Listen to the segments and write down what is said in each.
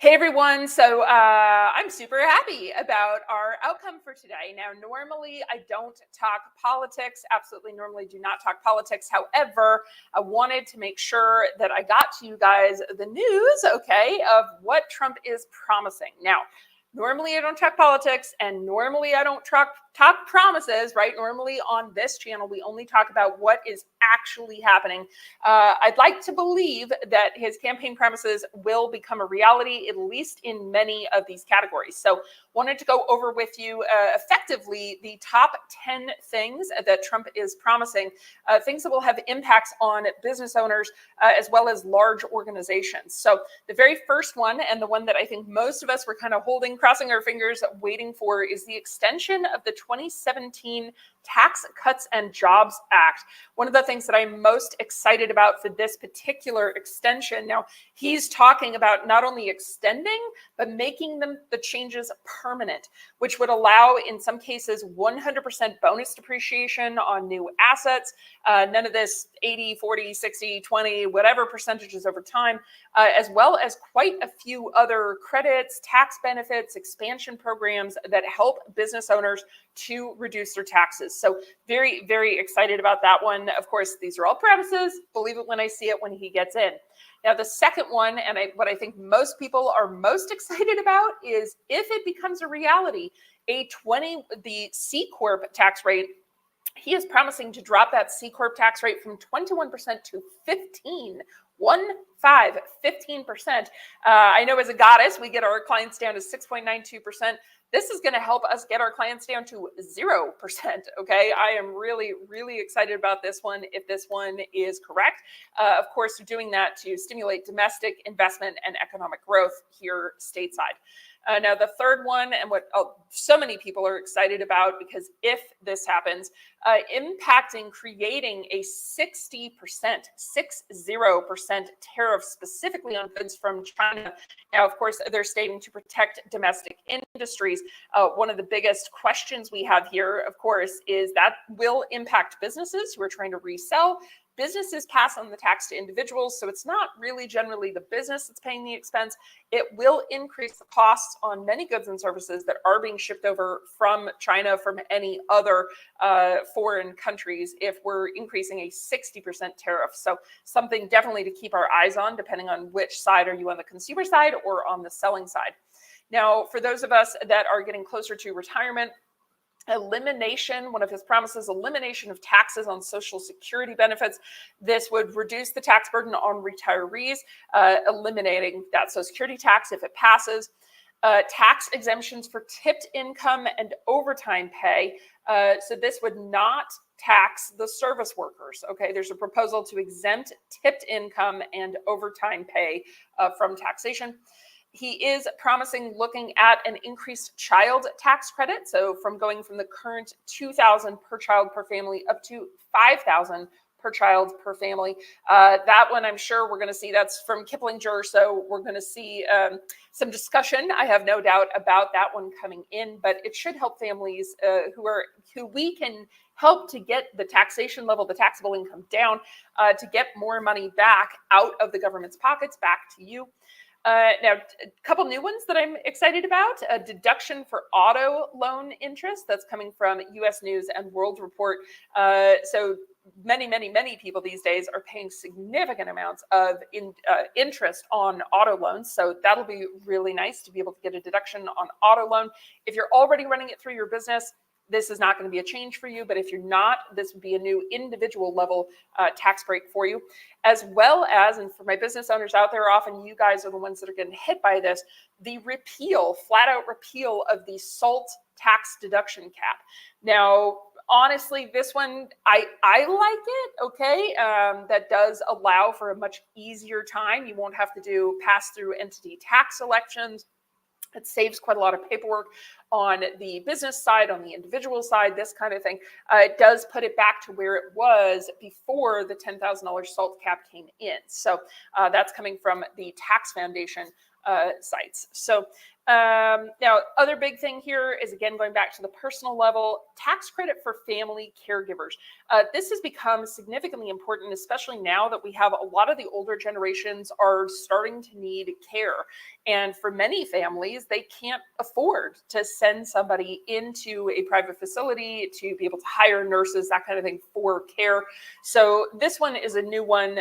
Hey everyone, so I'm super happy about our outcome for today. Now, normally I don't talk politics, absolutely normally do not talk politics. However, I wanted to make sure that I got to you guys the news, okay, of what Trump is promising. Now, normally I don't talk politics and normally I don't talk promises, right? Normally on this channel, we only talk about what is actually happening. I'd like to believe that his campaign promises will become a reality, at least in many of these categories. So wanted to go over with you effectively the top 10 things that Trump is promising, things that will have impacts on business owners as well as large organizations. So the very first one, and the one that I think most of us were kind of crossing our fingers, waiting for, is the extension of the 2017 Tax Cuts and Jobs Act. One of the things that I'm most excited about for this particular extension, now he's talking about not only extending, but making the changes permanent, which would allow, in some cases, 100% bonus depreciation on new assets. None of this 80, 40, 60, 20, whatever percentages over time, as well as quite a few other credits, tax benefits, expansion programs that help business owners to reduce their taxes. So very, very excited about that one. Of course, these are all promises. Believe it when I see it when he gets in. Now, the second one, and what I think most people are most excited about, is if it becomes a reality, the C Corp tax rate. He is promising to drop that C Corp tax rate from 21% to 15%. I know as a goddess, we get our clients down to 6.92%. This is going to help us get our clients down to 0%. Okay, I am really, really excited about this one. If this one is correct, of course, we're doing that to stimulate domestic investment and economic growth here stateside. Now, the third one, and what so many people are excited about, because if this happens, creating a 60% tariff specifically on goods from China. Now, of course, they're stating to protect domestic industries. One of the biggest questions we have here, of course, is that will impact businesses who are trying to resell. Businesses pass on the tax to individuals, so it's not really generally the business that's paying the expense. It will increase the costs on many goods and services that are being shipped over from China, from any other foreign countries, if we're increasing a 60% tariff. So something definitely to keep our eyes on, depending on which side are you on, the consumer side or on the selling side. Now, for those of us that are getting closer to retirement, one of his promises, elimination of taxes on Social Security benefits. This would reduce the tax burden on retirees, eliminating that Social Security tax if it passes. Tax exemptions for tipped income and overtime pay. So this would not tax the service workers. Okay, there's a proposal to exempt tipped income and overtime pay from taxation. He is promising looking at an increased child tax credit. So going from the current $2,000 per child per family up to $5,000 per child per family. That one, I'm sure we're going to see, that's from Kiplinger. So we're going to see some discussion, I have no doubt, about that one coming in, but it should help families who we can help to get the taxation level, the taxable income down, to get more money back out of the government's pockets, back to you. Now, a couple new ones that I'm excited about. A deduction for auto loan interest that's coming from U.S. News and World Report. So many people these days are paying significant amounts of interest on auto loans. So that'll be really nice to be able to get a deduction on auto loan. If you're already running it through your business, this is not going to be a change for you, but if you're not, this would be a new individual level tax break for you, as well as, and for my business owners out there, often you guys are the ones that are getting hit by this, the flat out repeal of the SALT tax deduction cap. Now, honestly, this one, I like it, okay? That does allow for a much easier time. You won't have to do pass-through entity tax elections. It saves quite a lot of paperwork on the business side, on the individual side, this kind of thing. It does put it back to where it was before the $10,000 SALT cap came in. So that's coming from the Tax Foundation sites. So now, other big thing here is, again, going back to the personal level, tax credit for family caregivers. This has become significantly important, especially now that we have a lot of the older generations are starting to need care. And for many families, they can't afford to send somebody into a private facility to be able to hire nurses, that kind of thing, for care. So this one is a new one.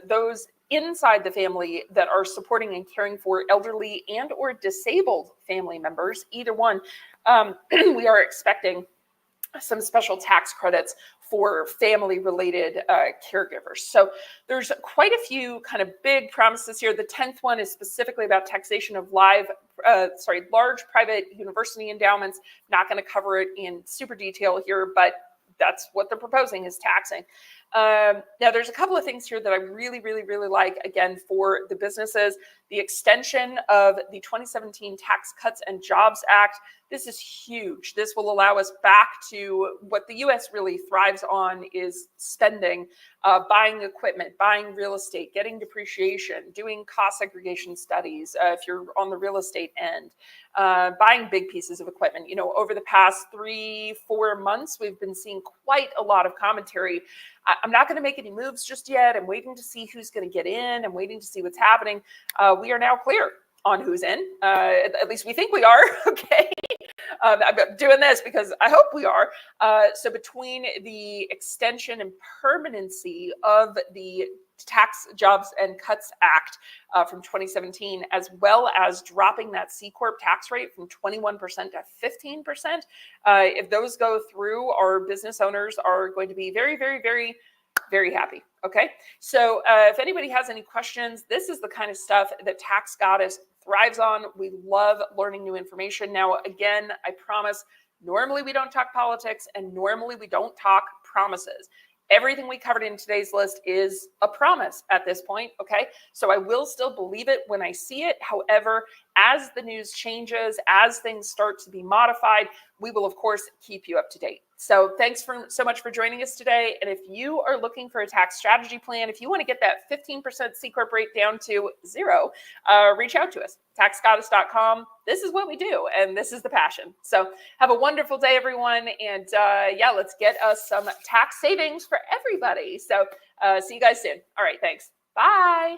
Those inside the family that are supporting and caring for elderly and or disabled family members, either one, we are expecting some special tax credits for family related caregivers. So there's quite a few kind of big promises here. The 10th one is specifically about taxation of large private university endowments. Not going to cover it in super detail here, but that's what they're proposing, is taxing. Now, there's a couple of things here that I really, really, really like, again, for the businesses. The extension of the 2017 Tax Cuts and Jobs Act. This is huge. This will allow us back to what the U.S. really thrives on, is spending, buying equipment, buying real estate, getting depreciation, doing cost segregation studies if you're on the real estate end, buying big pieces of equipment. You know, over the past 3-4 months, we've been seeing quite a lot of commentary. I'm not going to make any moves just yet. I'm waiting to see who's going to get in. I'm waiting to see what's happening. We are now clear on who's in. At least we think we are. Okay. I'm doing this because I hope we are. So between the extension and permanency of the Tax Jobs and Cuts Act from 2017, as well as dropping that C Corp tax rate from 21% to 15%, if those go through, our business owners are going to be very, very, very, very happy. Okay. So if anybody has any questions, this is the kind of stuff that Tax Goddess thrives on. We love learning new information. Now, again, I promise, normally we don't talk politics and normally we don't talk promises. Everything we covered in today's list is a promise at this point, okay? So I will still believe it when I see it. However, as the news changes, as things start to be modified, we will, of course, keep you up to date. So thanks so much for joining us today. And if you are looking for a tax strategy plan, if you want to get that 15% C Corp rate down to 0, reach out to us, taxgoddess.com. This is what we do, and this is the passion. So have a wonderful day, everyone. And yeah, let's get us some tax savings for everybody. So see you guys soon. All right, thanks. Bye.